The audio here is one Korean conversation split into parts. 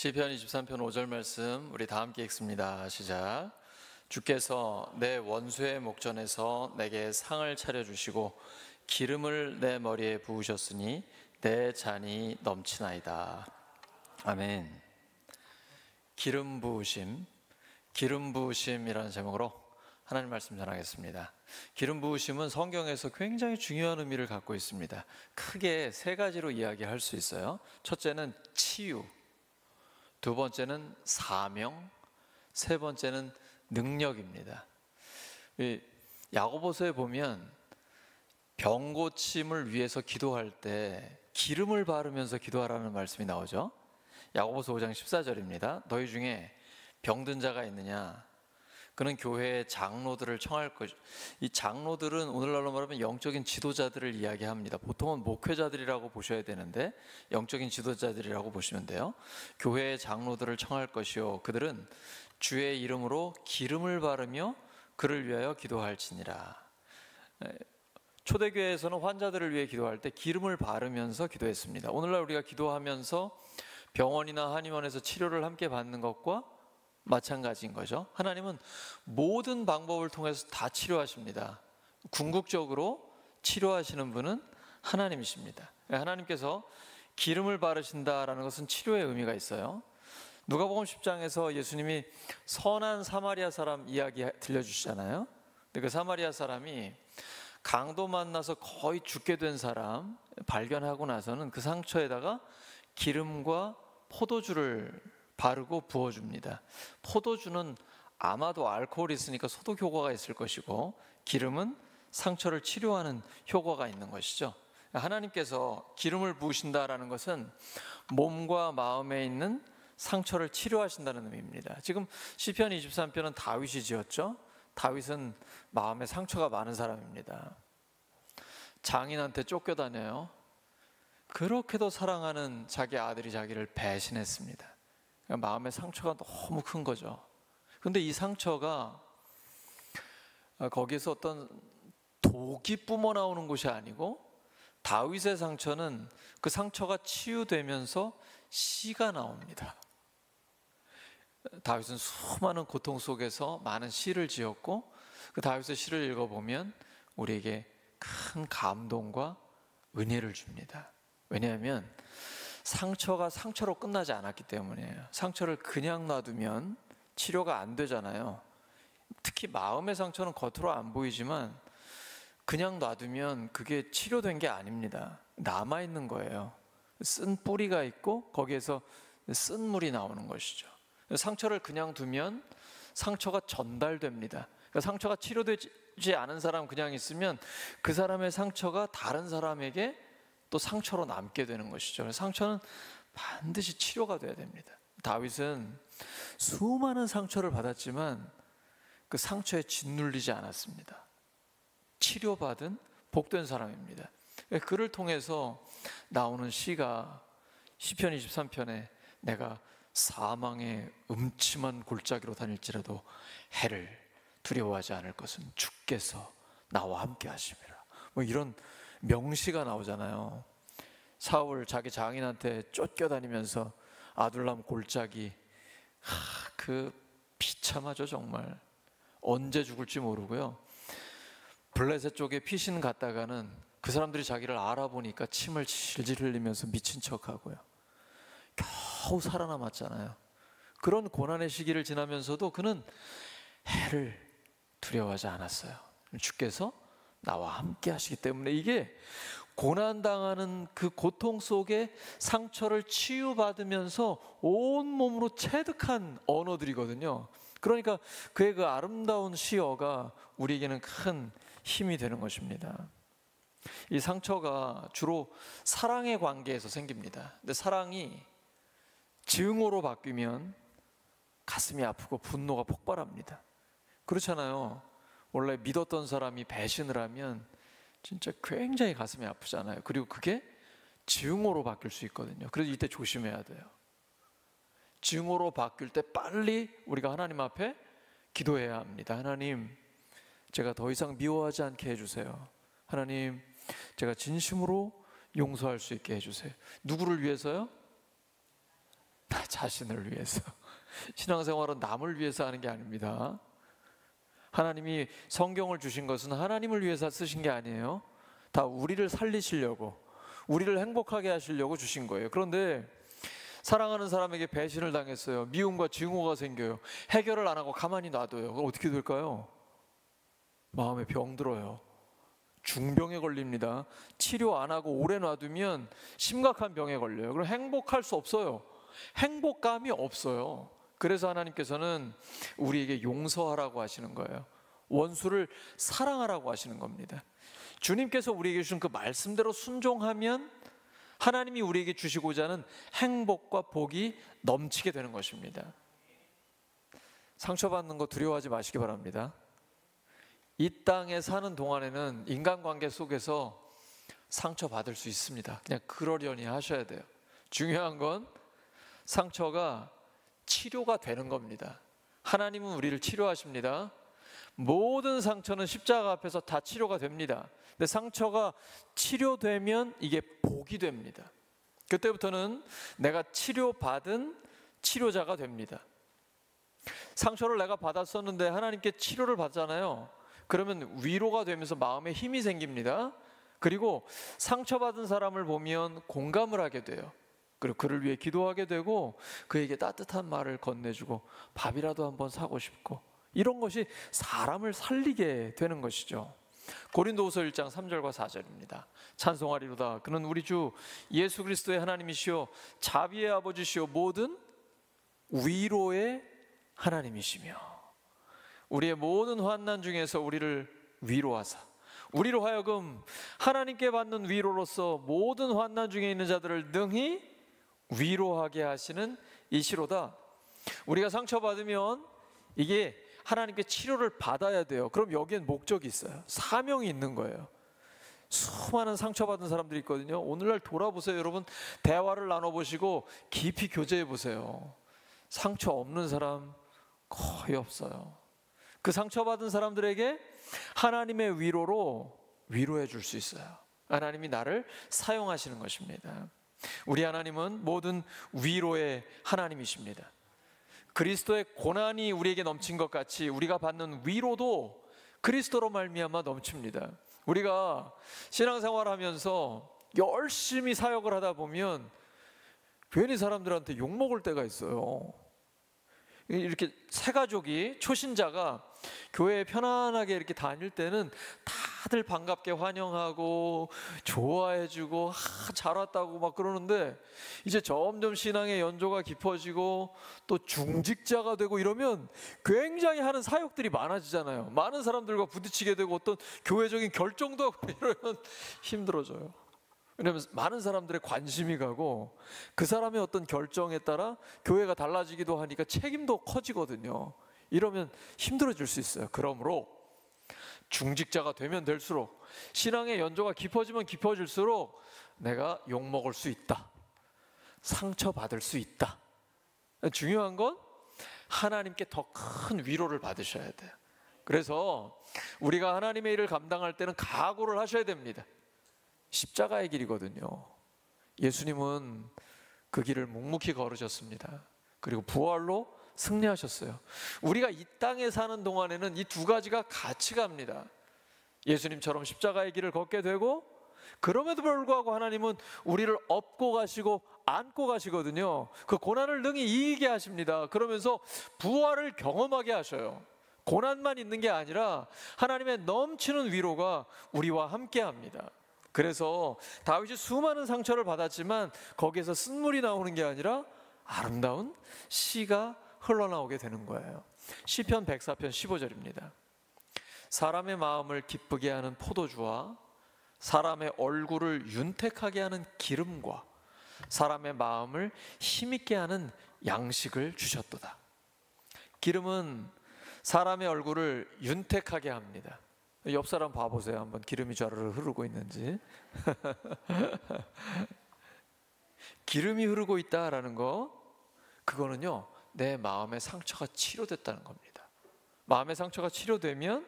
시편 23편 5절 말씀 우리 다 함께 읽습니다. 시작. 주께서 내 원수의 목전에서 내게 상을 차려주시고 기름을 내 머리에 부으셨으니 내 잔이 넘치나이다. 아멘. 기름 부으심이라는 제목으로 하나님 말씀 전하겠습니다. 기름 부으심은 성경에서 굉장히 중요한 의미를 갖고 있습니다. 크게 세 가지로 이야기할 수 있어요. 첫째는 치유, 두 번째는 사명, 세 번째는 능력입니다. 야고보서에 보면 병 고침을 위해서 기도할 때 기름을 바르면서 기도하라는 말씀이 나오죠. 야고보서 5장 14절입니다. 너희 중에 병든 자가 있느냐? 그는 교회의 장로들을 청할 것이요. 이 장로들은 오늘날로 말하면 영적인 지도자들을 이야기합니다. 보통은 목회자들이라고 보셔야 되는데 영적인 지도자들이라고 보시면 돼요. 교회의 장로들을 청할 것이요 그들은 주의 이름으로 기름을 바르며 그를 위하여 기도할지니라. 초대교회에서는 환자들을 위해 기도할 때 기름을 바르면서 기도했습니다. 오늘날 우리가 기도하면서 병원이나 한의원에서 치료를 함께 받는 것과 마찬가지인 거죠. 하나님은 모든 방법을 통해서 다 치료하십니다. 궁극적으로 치료하시는 분은 하나님이십니다. 하나님께서 기름을 바르신다라는 것은 치료의 의미가 있어요. 누가복음 10장에서 예수님이 선한 사마리아 사람 이야기 들려주시잖아요. 근데 그 사마리아 사람이 강도 만나서 거의 죽게 된 사람 발견하고 나서는 그 상처에다가 기름과 포도주를 바르고 부어줍니다. 포도주는 아마도 알코올이 있으니까 소독 효과가 있을 것이고 기름은 상처를 치료하는 효과가 있는 것이죠. 하나님께서 기름을 부으신다라는 것은 몸과 마음에 있는 상처를 치료하신다는 의미입니다. 지금 시편 23편은 다윗이 지었죠. 다윗은 마음에 상처가 많은 사람입니다. 장인한테 쫓겨다녀요. 그렇게도 사랑하는 자기 아들이 자기를 배신했습니다. 마음의 상처가 너무 큰 거죠. 그런데 이 상처가 거기에서 어떤 독이 뿜어 나오는 것이 아니고 다윗의 상처는 그 상처가 치유되면서 시가 나옵니다. 다윗은 수많은 고통 속에서 많은 시를 지었고 그 다윗의 시를 읽어보면 우리에게 큰 감동과 은혜를 줍니다. 왜냐하면 상처가 상처로 끝나지 않았기 때문이에요. 상처를 그냥 놔두면 치료가 안 되잖아요. 특히 마음의 상처는 겉으로 안 보이지만 그냥 놔두면 그게 치료된 게 아닙니다. 남아있는 거예요. 쓴 뿌리가 있고 거기에서 쓴 물이 나오는 것이죠. 상처를 그냥 두면 상처가 전달됩니다. 그러니까 상처가 치료되지 않은 사람 그냥 있으면 그 사람의 상처가 다른 사람에게 또 상처로 남게 되는 것이죠. 상처는 반드시 치료가 돼야 됩니다. 다윗은 수많은 상처를 받았지만 그 상처에 짓눌리지 않았습니다. 치료받은 복된 사람입니다. 그를 통해서 나오는 시가 시편 23편에 내가 사망의 음침한 골짜기로 다닐지라도 해를 두려워하지 않을 것은 주께서 나와 함께 하심이라. 뭐 이런 명시가 나오잖아요. 사울 자기 장인한테 쫓겨다니면서 아둘람 골짜기 그 비참하죠. 정말 언제 죽을지 모르고요. 블레셋 쪽에 피신 갔다가는 그 사람들이 자기를 알아보니까 침을 질질 흘리면서 미친 척하고요. 겨우 살아남았잖아요. 그런 고난의 시기를 지나면서도 그는 해를 두려워하지 않았어요. 주께서 나와 함께 하시기 때문에 이게 고난당하는 그 고통 속에 상처를 치유받으면서 온몸으로 체득한 언어들이거든요. 그러니까 그의 그 아름다운 시어가 우리에게는 큰 힘이 되는 것입니다. 이 상처가 주로 사랑의 관계에서 생깁니다. 근데 사랑이 증오로 바뀌면 가슴이 아프고 분노가 폭발합니다. 그렇잖아요. 원래 믿었던 사람이 배신을 하면 진짜 굉장히 가슴이 아프잖아요. 그리고 그게 증오로 바뀔 수 있거든요. 그래서 이때 조심해야 돼요. 증오로 바뀔 때 빨리 우리가 하나님 앞에 기도해야 합니다. 하나님, 제가 더 이상 미워하지 않게 해주세요. 하나님, 제가 진심으로 용서할 수 있게 해주세요. 누구를 위해서요? 나 자신을 위해서. 신앙생활은 남을 위해서 하는 게 아닙니다. 하나님이 성경을 주신 것은 하나님을 위해서 쓰신 게 아니에요. 다 우리를 살리시려고, 우리를 행복하게 하시려고 주신 거예요. 그런데 사랑하는 사람에게 배신을 당했어요. 미움과 증오가 생겨요. 해결을 안 하고 가만히 놔둬요. 그럼 어떻게 될까요? 마음에 병들어요. 중병에 걸립니다. 치료 안 하고 오래 놔두면 심각한 병에 걸려요. 그럼 행복할 수 없어요. 행복감이 없어요. 그래서 하나님께서는 우리에게 용서하라고 하시는 거예요. 원수를 사랑하라고 하시는 겁니다. 주님께서 우리에게 주신 그 말씀대로 순종하면 하나님이 우리에게 주시고자 하는 행복과 복이 넘치게 되는 것입니다. 상처받는 거 두려워하지 마시기 바랍니다. 이 땅에 사는 동안에는 인간관계 속에서 상처받을 수 있습니다. 그냥 그러려니 하셔야 돼요. 중요한 건 상처가 치료가 되는 겁니다. 하나님은 우리를 치료하십니다. 모든 상처는 십자가 앞에서 다 치료가 됩니다. 근데 상처가 치료되면 이게 복이 됩니다. 그때부터는 내가 치료받은 치료자가 됩니다. 상처를 내가 받았었는데 하나님께 치료를 받잖아요. 그러면 위로가 되면서 마음에 힘이 생깁니다. 그리고 상처받은 사람을 보면 공감을 하게 돼요. 그리고 그를 위해 기도하게 되고 그에게 따뜻한 말을 건네주고 밥이라도 한번 사고 싶고, 이런 것이 사람을 살리게 되는 것이죠. 고린도후서 1장 3절과 4절입니다. 찬송하리로다. 그는 우리 주 예수 그리스도의 하나님이시오 자비의 아버지시오 모든 위로의 하나님이시며 우리의 모든 환난 중에서 우리를 위로하사 우리로 하여금 하나님께 받는 위로로서 모든 환난 중에 있는 자들을 능히 위로하게 하시는 이시로다. 우리가 상처받으면 이게 하나님께 치료를 받아야 돼요. 그럼 여기엔 목적이 있어요. 사명이 있는 거예요. 수많은 상처받은 사람들이 있거든요. 오늘날 돌아보세요. 여러분, 대화를 나눠보시고 깊이 교제해 보세요. 상처 없는 사람 거의 없어요. 그 상처받은 사람들에게 하나님의 위로로 위로해 줄 수 있어요. 하나님이 나를 사용하시는 것입니다. 우리 하나님은 모든 위로의 하나님이십니다. 그리스도의 고난이 우리에게 넘친 것 같이 우리가 받는 위로도 그리스도로 말미암아 넘칩니다. 우리가 신앙생활하면서 열심히 사역을 하다 보면 괜히 사람들한테 욕먹을 때가 있어요. 이렇게 새 가족이, 초신자가 교회에 편안하게 이렇게 다닐 때는 다들 반갑게 환영하고 좋아해주고 잘 왔다고 막 그러는데, 이제 점점 신앙의 연조가 깊어지고 또 중직자가 되고 이러면 굉장히 하는 사역들이 많아지잖아요. 많은 사람들과 부딪히게 되고 어떤 교회적인 결정도 하고 이러면 힘들어져요. 왜냐하면 많은 사람들의 관심이 가고 그 사람의 어떤 결정에 따라 교회가 달라지기도 하니까 책임도 커지거든요. 이러면 힘들어질 수 있어요. 그러므로 중직자가 되면 될수록, 신앙의 연조가 깊어지면 깊어질수록 내가 욕먹을 수 있다, 상처받을 수 있다. 중요한 건 하나님께 더 큰 위로를 받으셔야 돼요. 그래서 우리가 하나님의 일을 감당할 때는 각오를 하셔야 됩니다. 십자가의 길이거든요. 예수님은 그 길을 묵묵히 걸으셨습니다. 그리고 부활로 승리하셨어요. 우리가 이 땅에 사는 동안에는 이 두 가지가 같이 갑니다. 예수님처럼 십자가의 길을 걷게 되고, 그럼에도 불구하고 하나님은 우리를 업고 가시고 안고 가시거든요. 그 고난을 능히 이기게 하십니다. 그러면서 부활을 경험하게 하셔요. 고난만 있는 게 아니라 하나님의 넘치는 위로가 우리와 함께 합니다. 그래서 다윗이 수많은 상처를 받았지만 거기에서 쓴물이 나오는 게 아니라 아름다운 시가 흘러나오게 되는 거예요. 시편 104편 15절입니다. 사람의 마음을 기쁘게 하는 포도주와 사람의 얼굴을 윤택하게 하는 기름과 사람의 마음을 힘있게 하는 양식을 주셨도다. 기름은 사람의 얼굴을 윤택하게 합니다. 옆 사람 봐보세요. 한번 기름이 좌르르 흐르고 있는지. 기름이 흐르고 있다라는 거, 그거는요 내 마음의 상처가 치료됐다는 겁니다. 마음의 상처가 치료되면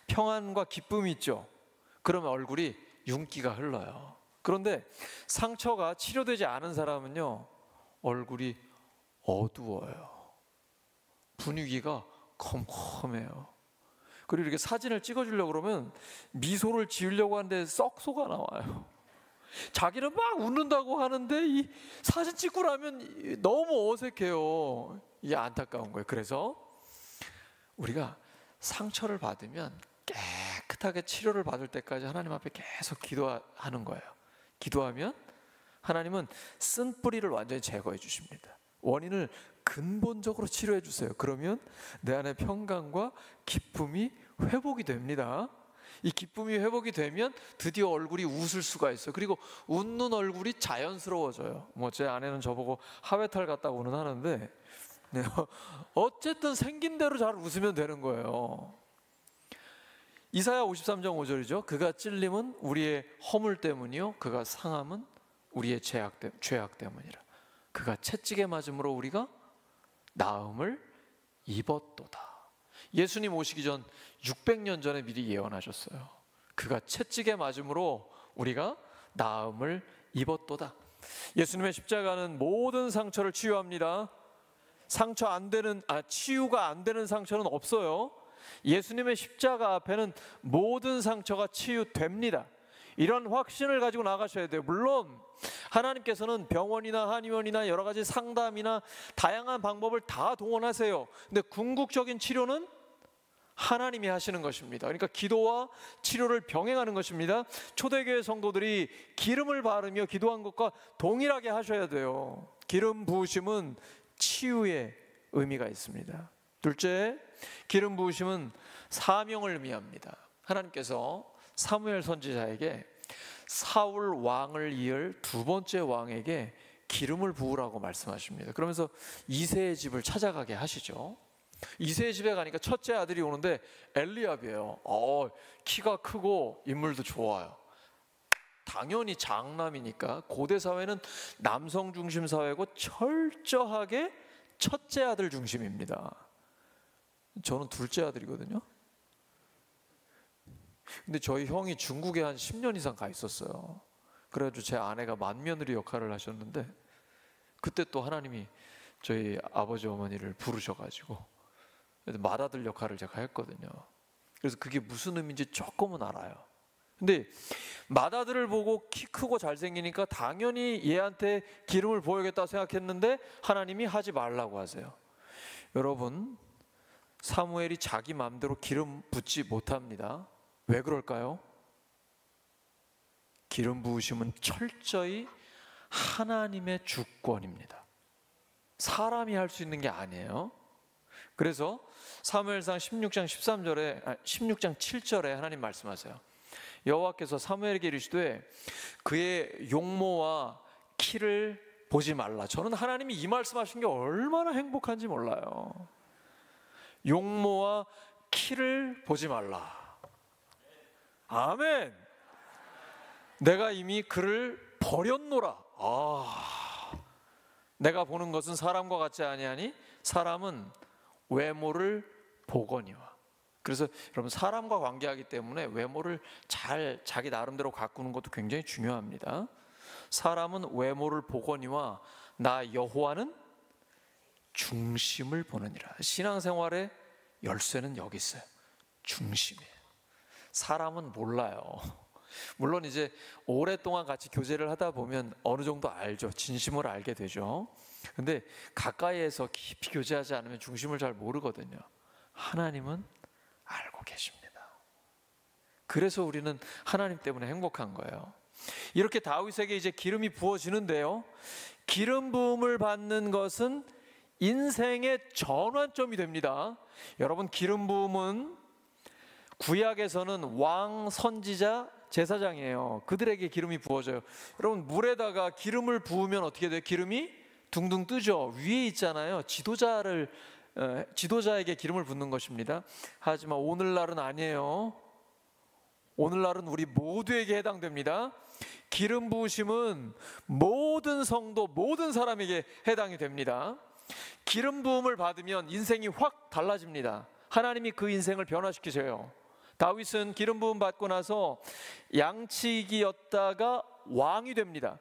평안과 기쁨이 있죠. 그러면 얼굴이 윤기가 흘러요. 그런데 상처가 치료되지 않은 사람은요 얼굴이 어두워요. 분위기가 컴컴해요. 그리고 이렇게 사진을 찍어주려고 그러면 미소를 지으려고 하는데 썩소가 나와요. 자기는 막 웃는다고 하는데 이 사진 찍고 나면 너무 어색해요. 이게 안타까운 거예요. 그래서 우리가 상처를 받으면 깨끗하게 치료를 받을 때까지 하나님 앞에 계속 기도하는 거예요. 기도하면 하나님은 쓴 뿌리를 완전히 제거해 주십니다. 원인을 근본적으로 치료해 주세요. 그러면 내 안에 평강과 기쁨이 회복이 됩니다. 이 기쁨이 회복이 되면 드디어 얼굴이 웃을 수가 있어요. 그리고 웃는 얼굴이 자연스러워져요. 뭐 제 아내는 저보고 하회탈 같다고는 하는데 어쨌든 생긴 대로 잘 웃으면 되는 거예요. 이사야 53장 5절이죠. 그가 찔림은 우리의 허물 때문이요 그가 상함은 우리의 죄악 때문이라. 그가 채찍에 맞음으로 우리가 나음을 입었도다. 예수님 오시기 전 600년 전에 미리 예언하셨어요. 그가 채찍에 맞음으로 우리가 나음을 입었도다. 예수님의 십자가는 모든 상처를 치유합니다. 치유가 안 되는 상처는 없어요. 예수님의 십자가 앞에는 모든 상처가 치유됩니다. 이런 확신을 가지고 나가셔야 돼요. 물론 하나님께서는 병원이나 한의원이나 여러 가지 상담이나 다양한 방법을 다 동원하세요. 근데 궁극적인 치료는 하나님이 하시는 것입니다. 그러니까 기도와 치료를 병행하는 것입니다. 초대교회 성도들이 기름을 바르며 기도한 것과 동일하게 하셔야 돼요. 기름 부으심은 치유의 의미가 있습니다. 둘째, 기름 부으심은 사명을 의미합니다. 하나님께서 사무엘 선지자에게 사울 왕을 이을 두 번째 왕에게 기름을 부으라고 말씀하십니다. 그러면서 이새의 집을 찾아가게 하시죠. 이새의 집에 가니까 첫째 아들이 오는데 엘리압이에요. 키가 크고 인물도 좋아요. 당연히 장남이니까 고대 사회는 남성 중심 사회고 철저하게 첫째 아들 중심입니다. 저는 둘째 아들이거든요. 근데 저희 형이 중국에 한 10년 이상 가 있었어요. 그래가지고 제 아내가 맏며느리 역할을 하셨는데 그때 또 하나님이 저희 아버지 어머니를 부르셔가지고 맏아들 역할을 제가 했거든요. 그래서 그게 무슨 의미인지 조금은 알아요. 근데 맏아들을 보고 키 크고 잘생기니까 당연히 얘한테 기름을 부어야겠다 생각했는데 하나님이 하지 말라고 하세요. 여러분, 사무엘이 자기 마음대로 기름 붓지 못합니다. 왜 그럴까요? 기름 부으심은 철저히 하나님의 주권입니다. 사람이 할 수 있는 게 아니에요. 그래서 사무엘상 16장 7절에 하나님 말씀하세요. 여호와께서 사무엘에게 이르시되 그의 용모와 키를 보지 말라. 저는 하나님이 이 말씀하신 게 얼마나 행복한지 몰라요. 용모와 키를 보지 말라. 아멘. 내가 이미 그를 버렸노라. 내가 보는 것은 사람과 같지 아니하니 사람은 외모를 보거니와. 그래서 여러분, 사람과 관계하기 때문에 외모를 잘 자기 나름대로 가꾸는 것도 굉장히 중요합니다. 사람은 외모를 보거니와 나 여호와는 중심을 보느니라. 신앙생활의 열쇠는 여기 있어요. 중심이에요. 사람은 몰라요. 물론 이제 오랫동안 같이 교제를 하다 보면 어느 정도 알죠. 진심을 알게 되죠. 근데 가까이에서 깊이 교제하지 않으면 중심을 잘 모르거든요. 하나님은 알고 계십니다. 그래서 우리는 하나님 때문에 행복한 거예요. 이렇게 다윗에게 이제 기름이 부어지는데요, 기름 부음을 받는 것은 인생의 전환점이 됩니다. 여러분, 기름 부음은 구약에서는 왕, 선지자, 제사장이에요. 그들에게 기름이 부어져요. 여러분, 물에다가 기름을 부으면 어떻게 돼요? 기름이 둥둥 뜨죠. 위에 있잖아요. 지도자에게 기름을 붓는 것입니다. 하지만 오늘날은 아니에요. 오늘날은 우리 모두에게 해당됩니다. 기름 부으심은 모든 성도, 모든 사람에게 해당이 됩니다. 기름 부음을 받으면 인생이 확 달라집니다. 하나님이 그 인생을 변화시키세요. 다윗은 기름 부음 받고 나서 양치기였다가 왕이 됩니다.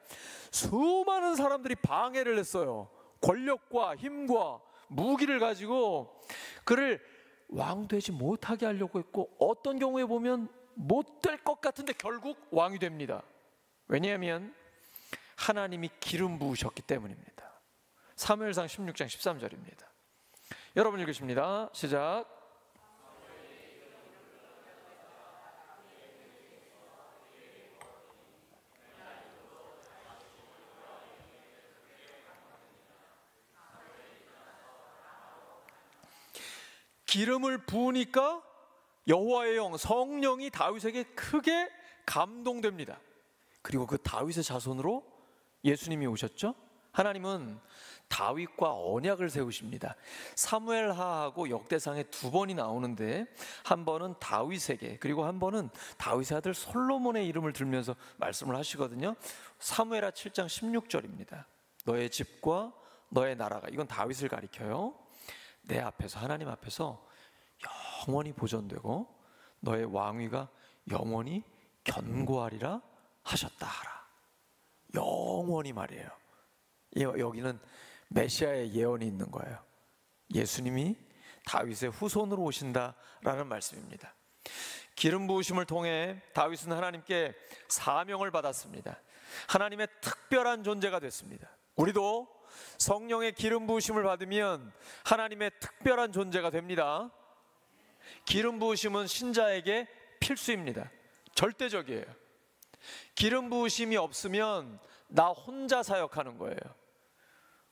수많은 사람들이 방해를 했어요. 권력과 힘과 무기를 가지고 그를 왕 되지 못하게 하려고 했고, 어떤 경우에 보면 못 될 것 같은데 결국 왕이 됩니다. 왜냐하면 하나님이 기름 부으셨기 때문입니다. 사무엘상 16장 13절입니다. 여러분 읽으십니다. 시작. 기름을 부으니까 여호와의 영, 성령이 다윗에게 크게 감동됩니다. 그리고 그 다윗의 자손으로 예수님이 오셨죠. 하나님은 다윗과 언약을 세우십니다. 사무엘하하고 역대상에 두 번이 나오는데, 한 번은 다윗에게, 그리고 한 번은 다윗의 아들 솔로몬의 이름을 들면서 말씀을 하시거든요. 사무엘하 7장 16절입니다. 너의 집과 너의 나라가, 이건 다윗을 가리켜요. 내 앞에서, 하나님 앞에서 영원히 보존되고 너의 왕위가 영원히 견고하리라 하셨다 하라. 영원히 말이에요. 여기는 메시아의 예언이 있는 거예요. 예수님이 다윗의 후손으로 오신다라는 말씀입니다. 기름 부으심을 통해 다윗은 하나님께 사명을 받았습니다. 하나님의 특별한 존재가 됐습니다. 우리도 성령의 기름 부으심을 받으면 하나님의 특별한 존재가 됩니다. 기름 부으심은 신자에게 필수입니다. 절대적이에요. 기름 부으심이 없으면 나 혼자 사역하는 거예요.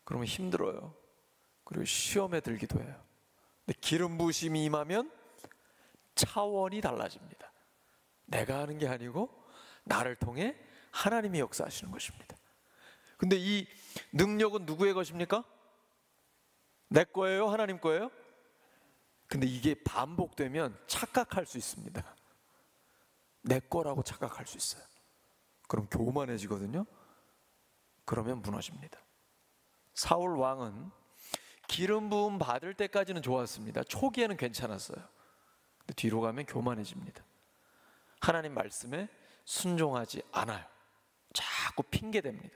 그러면 힘들어요. 그리고 시험에 들기도 해요. 근데 기름 부으심이 임하면 차원이 달라집니다. 내가 하는 게 아니고 나를 통해 하나님이 역사하시는 것입니다. 근데 이 능력은 누구의 것입니까? 내 거예요? 하나님 거예요? 근데 이게 반복되면 착각할 수 있습니다. 내 거라고 착각할 수 있어요. 그럼 교만해지거든요. 그러면 무너집니다. 사울 왕은 기름 부음 받을 때까지는 좋았습니다. 초기에는 괜찮았어요. 근데 뒤로 가면 교만해집니다. 하나님 말씀에 순종하지 않아요. 자꾸 핑계댑니다.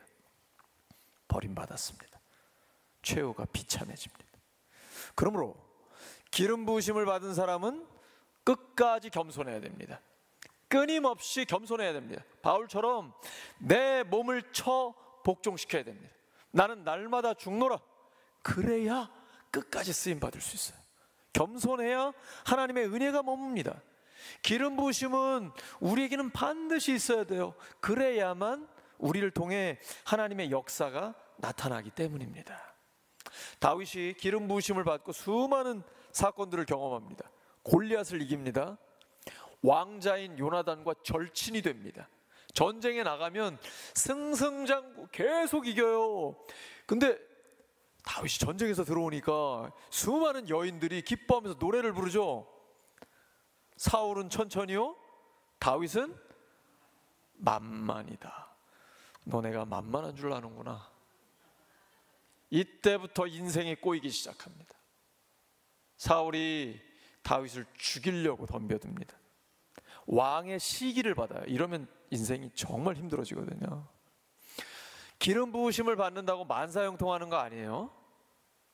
버림받았습니다. 최후가 비참해집니다. 그러므로 기름 부으심을 받은 사람은 끝까지 겸손해야 됩니다. 끊임없이 겸손해야 됩니다. 바울처럼 내 몸을 쳐 복종시켜야 됩니다. 나는 날마다 죽노라. 그래야 끝까지 쓰임 받을 수 있어요. 겸손해야 하나님의 은혜가 머뭅니다. 기름 부으심은 우리에게는 반드시 있어야 돼요. 그래야만 우리를 통해 하나님의 역사가 나타나기 때문입니다. 다윗이 기름 부으심을 받고 수많은 사건들을 경험합니다. 골리앗을 이깁니다. 왕자인 요나단과 절친이 됩니다. 전쟁에 나가면 승승장구 계속 이겨요. 근데 다윗이 전쟁에서 들어오니까 수많은 여인들이 기뻐하면서 노래를 부르죠. 사울은 천천히요, 다윗은 만만이다. 너네가 만만한 줄 아는구나. 이때부터 인생이 꼬이기 시작합니다. 사울이 다윗을 죽이려고 덤벼듭니다. 왕의 시기를 받아요. 이러면 인생이 정말 힘들어지거든요. 기름 부으심을 받는다고 만사형통하는 거 아니에요.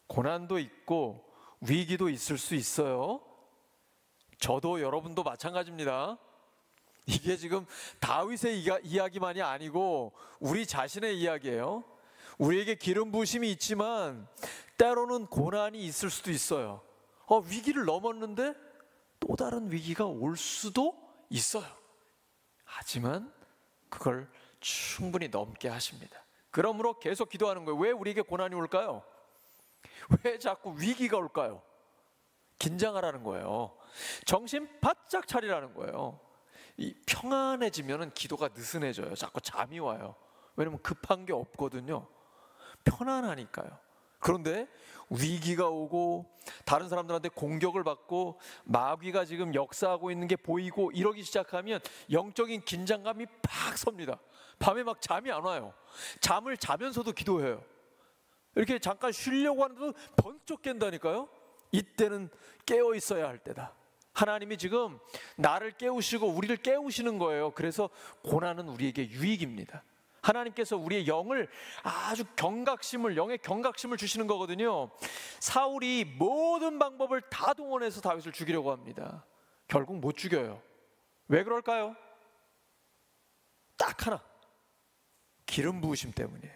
고난도 있고 위기도 있을 수 있어요. 저도 여러분도 마찬가지입니다. 이게 지금 다윗의 이야기만이 아니고 우리 자신의 이야기예요. 우리에게 기름 부으심이 있지만 때로는 고난이 있을 수도 있어요. 위기를 넘었는데 또 다른 위기가 올 수도 있어요. 하지만 그걸 충분히 넘게 하십니다. 그러므로 계속 기도하는 거예요. 왜 우리에게 고난이 올까요? 왜 자꾸 위기가 올까요? 긴장하라는 거예요. 정신 바짝 차리라는 거예요. 이 평안해지면 기도가 느슨해져요. 자꾸 잠이 와요. 왜냐면 급한 게 없거든요. 편안하니까요. 그런데 위기가 오고 다른 사람들한테 공격을 받고 마귀가 지금 역사하고 있는 게 보이고 이러기 시작하면 영적인 긴장감이 팍 섭니다. 밤에 막 잠이 안 와요. 잠을 자면서도 기도해요. 이렇게 잠깐 쉬려고 하는데도 번쩍 깬다니까요. 이때는 깨어 있어야 할 때다. 하나님이 지금 나를 깨우시고 우리를 깨우시는 거예요. 그래서 고난은 우리에게 유익입니다. 하나님께서 우리의 영을 아주 영의 경각심을 주시는 거거든요. 사울이 모든 방법을 다 동원해서 다윗을 죽이려고 합니다. 결국 못 죽여요. 왜 그럴까요? 딱 하나, 기름 부으심 때문이에요.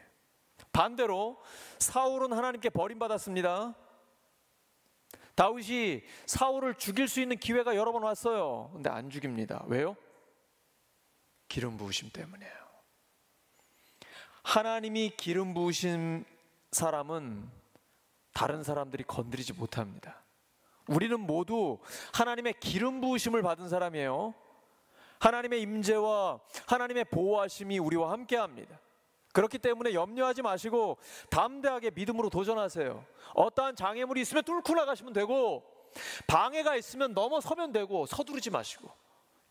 반대로 사울은 하나님께 버림받았습니다. 다윗이 사울을 죽일 수 있는 기회가 여러 번 왔어요. 근데 안 죽입니다. 왜요? 기름 부으심 때문이에요. 하나님이 기름 부으신 사람은 다른 사람들이 건드리지 못합니다. 우리는 모두 하나님의 기름 부으심을 받은 사람이에요. 하나님의 임재와 하나님의 보호하심이 우리와 함께합니다. 그렇기 때문에 염려하지 마시고 담대하게 믿음으로 도전하세요. 어떠한 장애물이 있으면 뚫고 나가시면 되고, 방해가 있으면 넘어서면 되고, 서두르지 마시고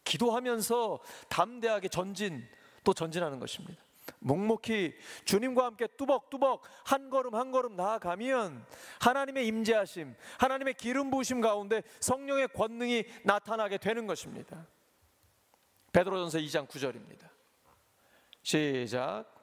기도하면서 담대하게 전진하는 것입니다. 묵묵히 주님과 함께 뚜벅뚜벅 한 걸음 한 걸음 나아가면 하나님의 임재하심, 하나님의 기름 부으심 가운데 성령의 권능이 나타나게 되는 것입니다. 베드로전서 2장 9절입니다. 시작.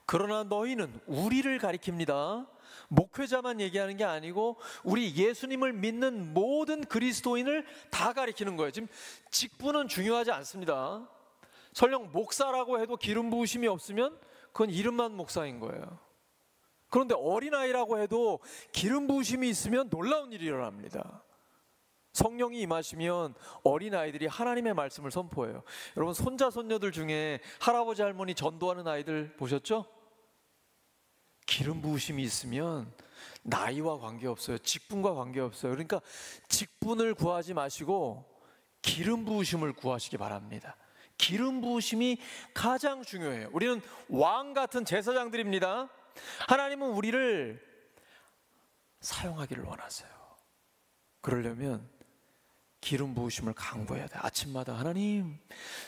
그러나 너희는, 우리를 가리킵니다. 목회자만 얘기하는 게 아니고 우리 예수님을 믿는 모든 그리스도인을 다 가리키는 거예요. 지금 직분은 중요하지 않습니다. 설령 목사라고 해도 기름 부으심이 없으면 그건 이름만 목사인 거예요. 그런데 어린아이라고 해도 기름 부으심이 있으면 놀라운 일이 일어납니다. 성령이 임하시면 어린아이들이 하나님의 말씀을 선포해요. 여러분, 손자 손녀들 중에 할아버지 할머니 전도하는 아이들 보셨죠? 기름 부으심이 있으면 나이와 관계없어요. 직분과 관계없어요. 그러니까 직분을 구하지 마시고 기름 부으심을 구하시기 바랍니다. 기름 부으심이 가장 중요해요. 우리는 왕 같은 제사장들입니다. 하나님은 우리를 사용하기를 원하세요. 그러려면 기름 부으심을 강구해야 돼. 아침마다 하나님,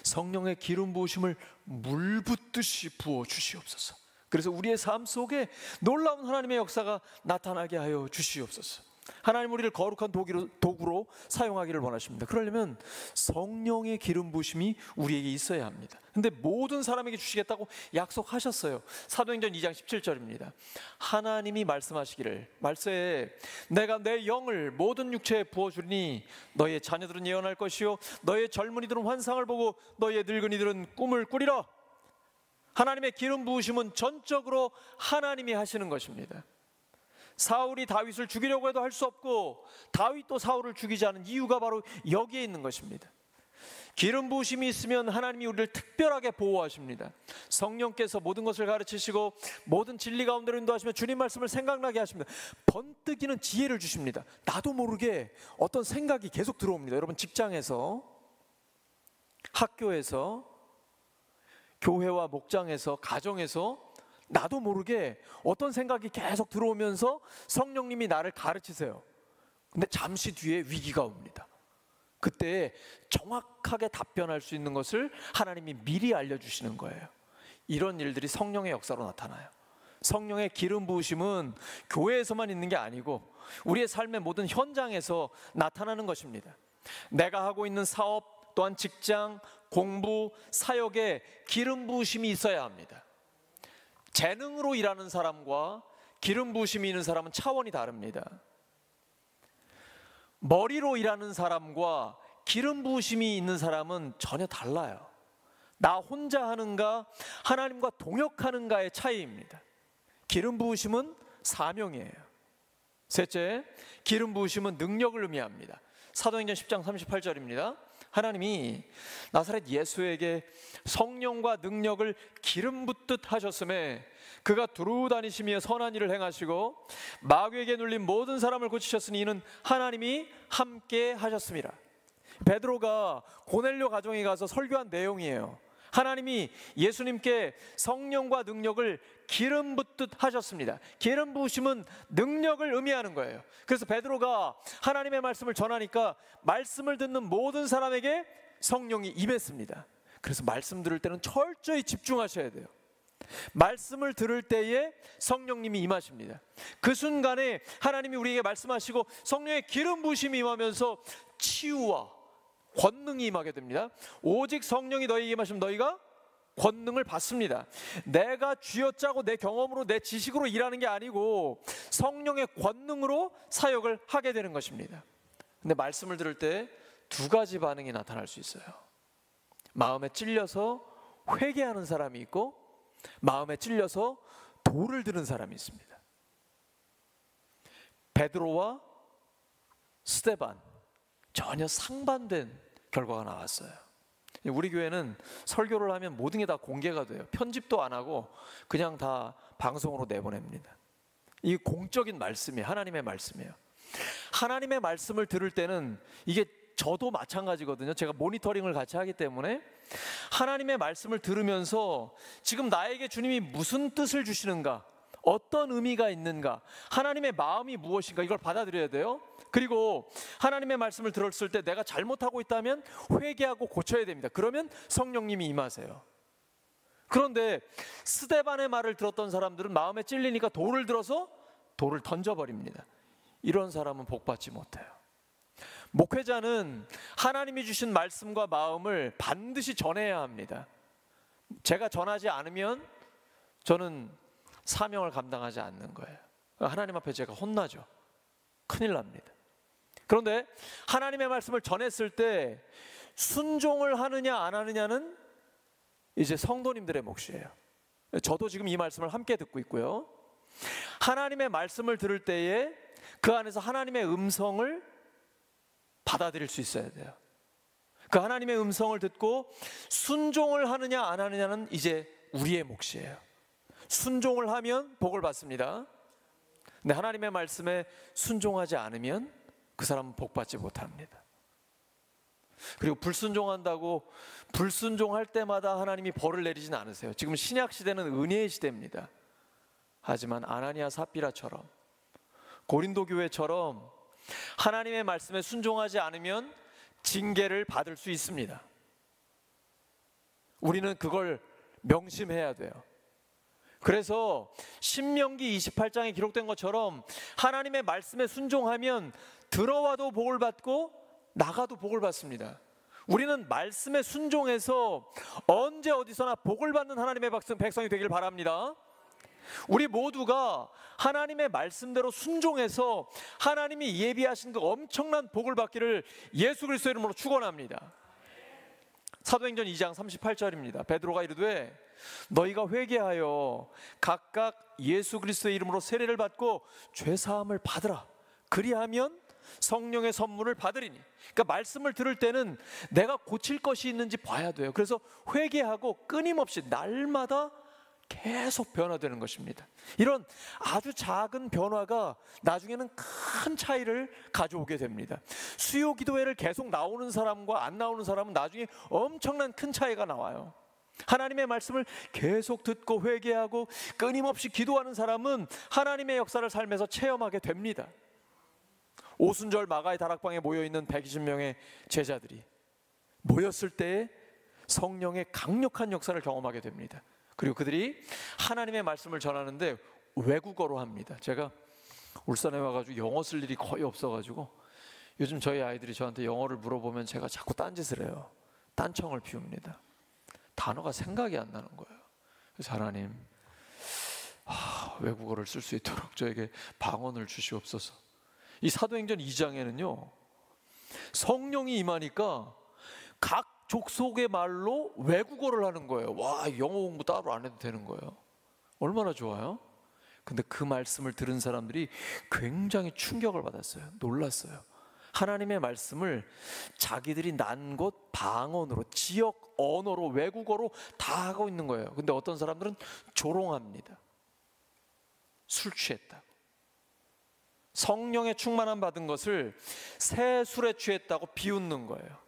성령의 기름 부으심을 물 붓듯이 부어 주시옵소서. 그래서 우리의 삶 속에 놀라운 하나님의 역사가 나타나게 하여 주시옵소서. 하나님 우리를 거룩한 도구로 사용하기를 원하십니다. 그러려면 성령의 기름 부으심이 우리에게 있어야 합니다. 근데 모든 사람에게 주시겠다고 약속하셨어요. 사도행전 2장 17절입니다. 하나님이 말씀하시기를, 말세에 내가 내 영을 모든 육체에 부어주리니 너희의 자녀들은 예언할 것이요 너희의 젊은이들은 환상을 보고 너희의 늙은이들은 꿈을 꾸리라. 하나님의 기름 부으심은 전적으로 하나님이 하시는 것입니다. 사울이 다윗을 죽이려고 해도 할 수 없고 다윗도 사울을 죽이지 않은 이유가 바로 여기에 있는 것입니다. 기름 부으심이 있으면 하나님이 우리를 특별하게 보호하십니다. 성령께서 모든 것을 가르치시고 모든 진리 가운데로 인도하시며 주님 말씀을 생각나게 하십니다. 번뜩이는 지혜를 주십니다. 나도 모르게 어떤 생각이 계속 들어옵니다. 여러분, 직장에서, 학교에서, 교회와 목장에서, 가정에서 나도 모르게 어떤 생각이 계속 들어오면서 성령님이 나를 가르치세요. 근데 잠시 뒤에 위기가 옵니다. 그때 정확하게 답변할 수 있는 것을 하나님이 미리 알려주시는 거예요. 이런 일들이 성령의 역사로 나타나요. 성령의 기름 부으심은 교회에서만 있는 게 아니고 우리의 삶의 모든 현장에서 나타나는 것입니다. 내가 하고 있는 사업, 또한 직장, 공부, 사역에 기름 부으심이 있어야 합니다. 재능으로 일하는 사람과 기름 부으심이 있는 사람은 차원이 다릅니다. 머리로 일하는 사람과 기름 부으심이 있는 사람은 전혀 달라요. 나 혼자 하는가, 하나님과 동역하는가의 차이입니다. 기름 부으심은 사명이에요. 셋째, 기름 부으심은 능력을 의미합니다. 사도행전 10장 38절입니다. 하나님이 나사렛 예수에게 성령과 능력을 기름 붓듯 하셨음에 그가 두루 다니시며 선한 일을 행하시고 마귀에게 눌린 모든 사람을 고치셨으니 이는 하나님이 함께 하셨습니다. 베드로가 고넬료 가정에 가서 설교한 내용이에요. 하나님이 예수님께 성령과 능력을 기름 붓듯 하셨습니다. 기름 부으심은 능력을 의미하는 거예요. 그래서 베드로가 하나님의 말씀을 전하니까 말씀을 듣는 모든 사람에게 성령이 임했습니다. 그래서 말씀 들을 때는 철저히 집중하셔야 돼요. 말씀을 들을 때에 성령님이 임하십니다. 그 순간에 하나님이 우리에게 말씀하시고 성령의 기름 부으심이 임하면서 치유와 권능이 임하게 됩니다. 오직 성령이 너희에게 임하시면 너희가 권능을 받습니다. 내가 쥐어짜고 내 경험으로 내 지식으로 일하는 게 아니고 성령의 권능으로 사역을 하게 되는 것입니다. 근데 말씀을 들을 때 두 가지 반응이 나타날 수 있어요. 마음에 찔려서 회개하는 사람이 있고 마음에 찔려서 돌을 드는 사람이 있습니다. 베드로와 스데반, 전혀 상반된 결과가 나왔어요. 우리 교회는 설교를 하면 모든 게 다 공개가 돼요. 편집도 안 하고 그냥 다 방송으로 내보냅니다. 이 공적인 말씀이 하나님의 말씀이에요. 하나님의 말씀을 들을 때는 이게 저도 마찬가지거든요. 제가 모니터링을 같이 하기 때문에 하나님의 말씀을 들으면서 지금 나에게 주님이 무슨 뜻을 주시는가, 어떤 의미가 있는가, 하나님의 마음이 무엇인가, 이걸 받아들여야 돼요. 그리고 하나님의 말씀을 들었을 때 내가 잘못하고 있다면 회개하고 고쳐야 됩니다. 그러면 성령님이 임하세요. 그런데 스데반의 말을 들었던 사람들은 마음에 찔리니까 돌을 들어서 돌을 던져버립니다. 이런 사람은 복받지 못해요. 목회자는 하나님이 주신 말씀과 마음을 반드시 전해야 합니다. 제가 전하지 않으면 저는 사명을 감당하지 않는 거예요. 하나님 앞에 제가 혼나죠. 큰일 납니다. 그런데 하나님의 말씀을 전했을 때 순종을 하느냐 안 하느냐는 이제 성도님들의 몫이에요. 저도 지금 이 말씀을 함께 듣고 있고요. 하나님의 말씀을 들을 때에 그 안에서 하나님의 음성을 받아들일 수 있어야 돼요. 그 하나님의 음성을 듣고 순종을 하느냐 안 하느냐는 이제 우리의 몫이에요. 순종을 하면 복을 받습니다. 근데 하나님의 말씀에 순종하지 않으면 그 사람은 복받지 못합니다. 그리고 불순종한다고 불순종할 때마다 하나님이 벌을 내리진 않으세요. 지금 신약 시대는 은혜의 시대입니다. 하지만 아나니아 삽비라처럼 고린도 교회처럼 하나님의 말씀에 순종하지 않으면 징계를 받을 수 있습니다. 우리는 그걸 명심해야 돼요. 그래서 신명기 28장에 기록된 것처럼 하나님의 말씀에 순종하면 들어와도 복을 받고 나가도 복을 받습니다. 우리는 말씀에 순종해서 언제 어디서나 복을 받는 하나님의 백성이 되길 바랍니다. 우리 모두가 하나님의 말씀대로 순종해서 하나님이 예비하신 그 엄청난 복을 받기를 예수 그리스도 이름으로 축원합니다. 사도행전 2장 38절입니다. 베드로가 이르되 너희가 회개하여 각각 예수 그리스도의 이름으로 세례를 받고 죄사함을 받으라. 그리하면 성령의 선물을 받으리니. 그러니까 말씀을 들을 때는 내가 고칠 것이 있는지 봐야 돼요. 그래서 회개하고 끊임없이 날마다 계속 변화되는 것입니다. 이런 아주 작은 변화가 나중에는 큰 차이를 가져오게 됩니다. 수요 기도회를 계속 나오는 사람과 안 나오는 사람은 나중에 엄청난 큰 차이가 나와요. 하나님의 말씀을 계속 듣고 회개하고 끊임없이 기도하는 사람은 하나님의 역사를 삶에서 체험하게 됩니다. 오순절 마가의 다락방에 모여있는 120명의 제자들이 모였을 때 성령의 강력한 역사를 경험하게 됩니다. 그리고 그들이 하나님의 말씀을 전하는데 외국어로 합니다. 제가 울산에 와가지고 영어 쓸 일이 거의 없어가지고 요즘 저희 아이들이 저한테 영어를 물어보면 제가 자꾸 딴짓을 해요. 딴청을 피웁니다. 단어가 생각이 안 나는 거예요. 그래서 하나님, 외국어를 쓸 수 있도록 저에게 방언을 주시옵소서. 이 사도행전 2장에는요 성령이 임하니까 각 족속의 말로 외국어를 하는 거예요. 와, 영어 공부 따로 안 해도 되는 거예요. 얼마나 좋아요? 근데 그 말씀을 들은 사람들이 굉장히 충격을 받았어요. 놀랐어요. 하나님의 말씀을 자기들이 난 곳 방언으로, 지역 언어로, 외국어로 다 하고 있는 거예요. 근데 어떤 사람들은 조롱합니다. 술 취했다고. 성령의 충만함 받은 것을 새 술에 취했다고 비웃는 거예요.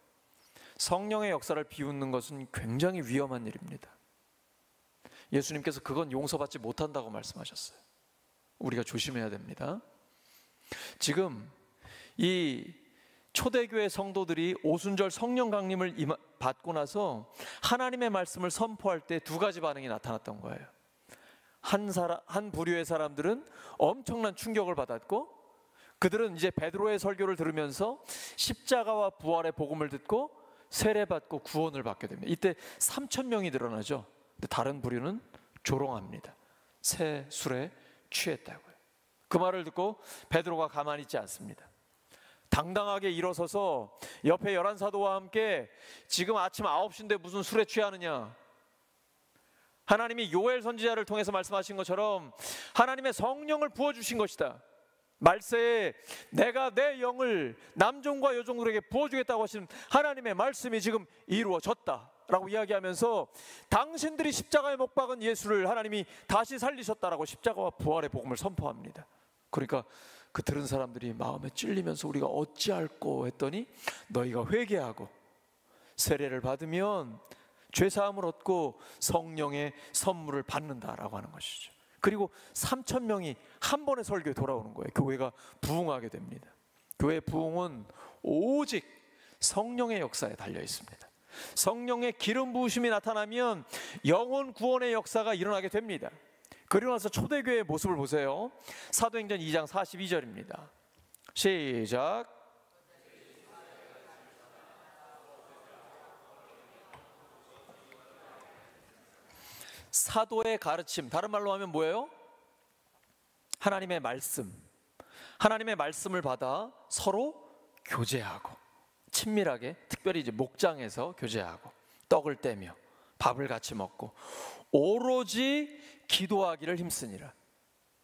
성령의 역사를 비웃는 것은 굉장히 위험한 일입니다. 예수님께서 그건 용서받지 못한다고 말씀하셨어요. 우리가 조심해야 됩니다. 지금 이 초대교회 성도들이 오순절 성령 강림을 받고 나서 하나님의 말씀을 선포할 때 두 가지 반응이 나타났던 거예요. 한 부류의 사람들은 엄청난 충격을 받았고, 그들은 이제 베드로의 설교를 들으면서 십자가와 부활의 복음을 듣고 세례받고 구원을 받게 됩니다. 이때 3,000명이 늘어나죠. 근데 다른 부류는 조롱합니다. 새 술에 취했다고요. 그 말을 듣고 베드로가 가만히 있지 않습니다. 당당하게 일어서서 옆에 11사도와 함께 지금 아침 9시인데 무슨 술에 취하느냐, 하나님이 요엘 선지자를 통해서 말씀하신 것처럼 하나님의 성령을 부어주신 것이다. 말세에 내가 내 영을 남종과 여종들에게 부어주겠다고 하신 하나님의 말씀이 지금 이루어졌다 라고 이야기하면서, 당신들이 십자가에 못 박은 예수를 하나님이 다시 살리셨다라고 십자가와 부활의 복음을 선포합니다. 그러니까 그 들은 사람들이 마음에 찔리면서 우리가 어찌할꼬 했더니, 너희가 회개하고 세례를 받으면 죄사함을 얻고 성령의 선물을 받는다라고 하는 것이죠. 그리고 3,000명이 한 번에 설교에 돌아오는 거예요. 교회가 부흥하게 됩니다. 교회의 부흥은 오직 성령의 역사에 달려 있습니다. 성령의 기름 부으심이 나타나면 영혼 구원의 역사가 일어나게 됩니다. 그리고 나서 초대교회의 모습을 보세요. 사도행전 2장 42절입니다. 시작. 사도의 가르침, 다른 말로 하면 뭐예요? 하나님의 말씀. 하나님의 말씀을 받아 서로 교제하고, 친밀하게, 특별히 이제 목장에서 교제하고, 떡을 떼며 밥을 같이 먹고 오로지 기도하기를 힘쓰니라.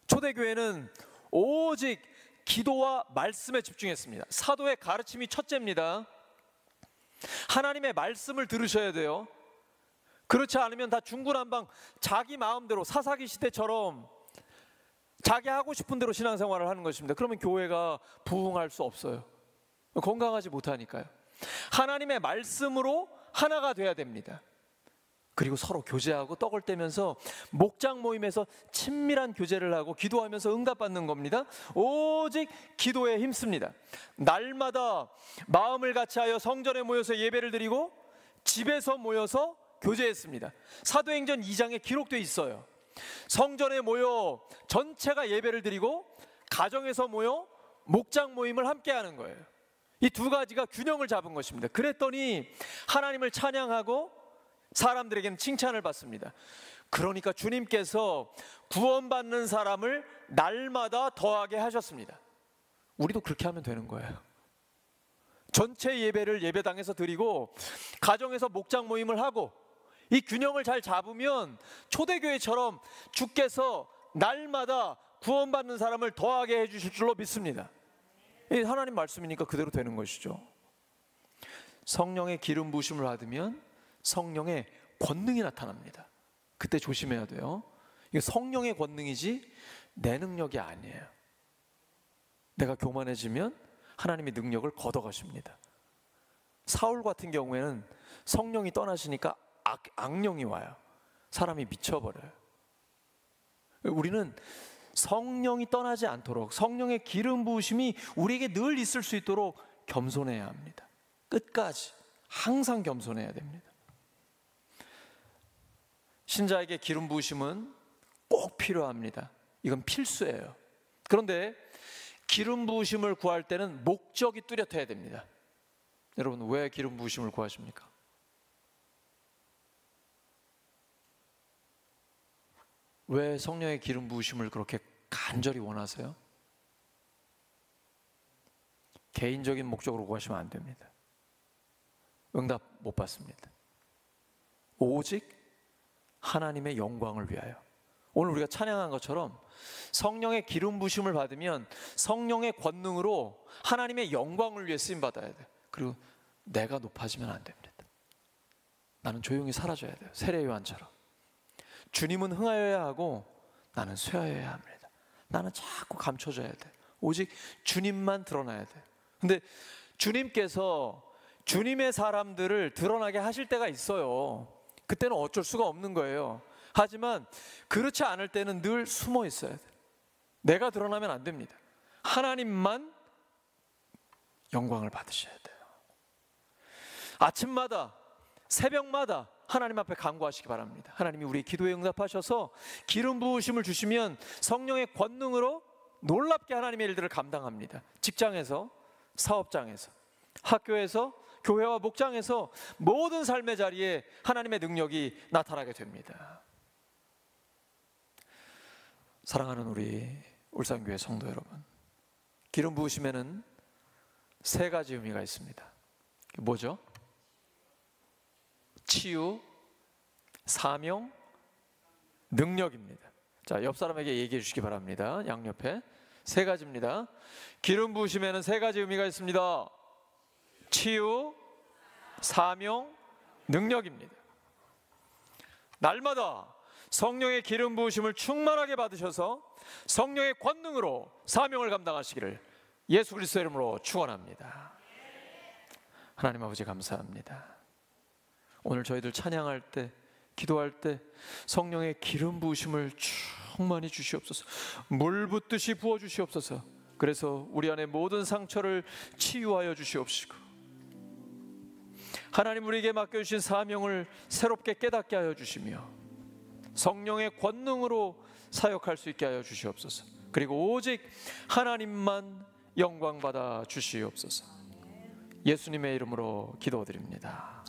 초대교회는 오직 기도와 말씀에 집중했습니다. 사도의 가르침이 첫째입니다. 하나님의 말씀을 들으셔야 돼요. 그렇지 않으면 다 중구난방 자기 마음대로, 사사기 시대처럼 자기 하고 싶은 대로 신앙생활을 하는 것입니다. 그러면 교회가 부흥할 수 없어요. 건강하지 못하니까요. 하나님의 말씀으로 하나가 돼야 됩니다. 그리고 서로 교제하고 떡을 떼면서 목장 모임에서 친밀한 교제를 하고 기도하면서 응답받는 겁니다. 오직 기도에 힘씁니다. 날마다 마음을 같이하여 성전에 모여서 예배를 드리고 집에서 모여서 교제했습니다. 사도행전 2장에 기록되어 있어요. 성전에 모여 전체가 예배를 드리고 가정에서 모여 목장 모임을 함께 하는 거예요. 이 두 가지가 균형을 잡은 것입니다. 그랬더니 하나님을 찬양하고 사람들에게는 칭찬을 받습니다. 그러니까 주님께서 구원받는 사람을 날마다 더하게 하셨습니다. 우리도 그렇게 하면 되는 거예요. 전체 예배를 예배당에서 드리고 가정에서 목장 모임을 하고, 이 균형을 잘 잡으면 초대교회처럼 주께서 날마다 구원받는 사람을 더하게 해주실 줄로 믿습니다. 하나님 말씀이니까 그대로 되는 것이죠. 성령의 기름 부으심을 받으면 성령의 권능이 나타납니다. 그때 조심해야 돼요. 이게 성령의 권능이지 내 능력이 아니에요. 내가 교만해지면 하나님의 능력을 걷어가십니다. 사울 같은 경우에는 성령이 떠나시니까 악령이 와요. 사람이 미쳐버려요. 우리는 성령이 떠나지 않도록, 성령의 기름 부으심이 우리에게 늘 있을 수 있도록 겸손해야 합니다. 끝까지 항상 겸손해야 됩니다. 신자에게 기름 부으심은 꼭 필요합니다. 이건 필수예요. 그런데 기름 부으심을 구할 때는 목적이 뚜렷해야 됩니다. 여러분, 왜 기름 부으심을 구하십니까? 왜 성령의 기름 부으심을 그렇게 간절히 원하세요? 개인적인 목적으로 구하시면 안 됩니다. 응답 못 받습니다. 오직 하나님의 영광을 위하여. 오늘 우리가 찬양한 것처럼 성령의 기름 부으심을 받으면 성령의 권능으로 하나님의 영광을 위해 쓰임 받아야 돼요. 그리고 내가 높아지면 안 됩니다. 나는 조용히 사라져야 돼요. 세례 요한처럼. 주님은 흥하여야 하고 나는 쇠하여야 합니다. 나는 자꾸 감춰져야 돼. 오직 주님만 드러나야 돼. 근데 주님께서 주님의 사람들을 드러나게 하실 때가 있어요. 그때는 어쩔 수가 없는 거예요. 하지만 그렇지 않을 때는 늘 숨어 있어야 돼. 내가 드러나면 안 됩니다. 하나님만 영광을 받으셔야 돼요. 아침마다 새벽마다 하나님 앞에 간구하시기 바랍니다. 하나님이 우리 기도에 응답하셔서 기름 부으심을 주시면 성령의 권능으로 놀랍게 하나님의 일들을 감당합니다. 직장에서, 사업장에서, 학교에서, 교회와 목장에서 모든 삶의 자리에 하나님의 능력이 나타나게 됩니다. 사랑하는 우리 울산교회 성도 여러분, 기름 부으심에는 세 가지 의미가 있습니다. 뭐죠? 치유, 사명, 능력입니다. 자, 옆 사람에게 얘기해 주시기 바랍니다. 양옆에 세 가지입니다. 기름 부으심에는 세 가지 의미가 있습니다. 치유, 사명, 능력입니다. 날마다 성령의 기름 부으심을 충만하게 받으셔서 성령의 권능으로 사명을 감당하시기를 예수 그리스도의 이름으로 축원합니다. 하나님 아버지 감사합니다. 오늘 저희들 찬양할 때, 기도할 때 성령의 기름 부으심을 충만히 주시옵소서. 물 붓듯이 부어 주시옵소서. 그래서 우리 안에 모든 상처를 치유하여 주시옵시고, 하나님 우리에게 맡겨주신 사명을 새롭게 깨닫게 하여 주시며 성령의 권능으로 사역할 수 있게 하여 주시옵소서. 그리고 오직 하나님만 영광받아 주시옵소서. 예수님의 이름으로 기도드립니다.